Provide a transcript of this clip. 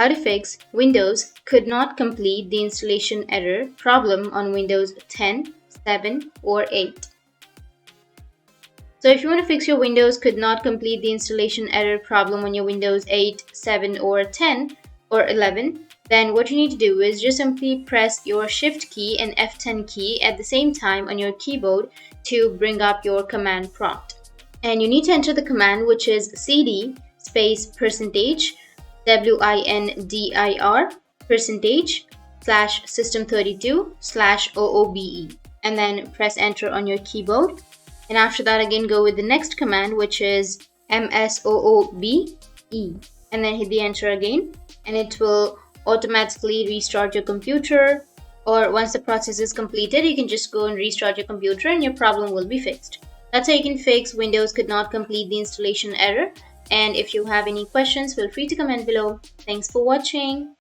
How to fix Windows could not complete the installation error problem on Windows 10, 7 or 8. So if you want to fix your Windows could not complete the installation error problem on your Windows 8, 7 or 10 or 11, then what you need to do is just simply press your Shift key and F10 key at the same time on your keyboard to bring up your command prompt. And you need to enter the command, which is cd space percentage WINDIR percentage / system32 / OOBE, and then press enter on your keyboard. And after that, again go with the next command, which is MSOOBE, and then hit the enter again, and it will automatically restart your computer. Or once the process is completed, you can just go and restart your computer and your problem will be fixed. That's how you can fix Windows could not complete the installation error. And if you have any questions, feel free to comment below. Thanks for watching.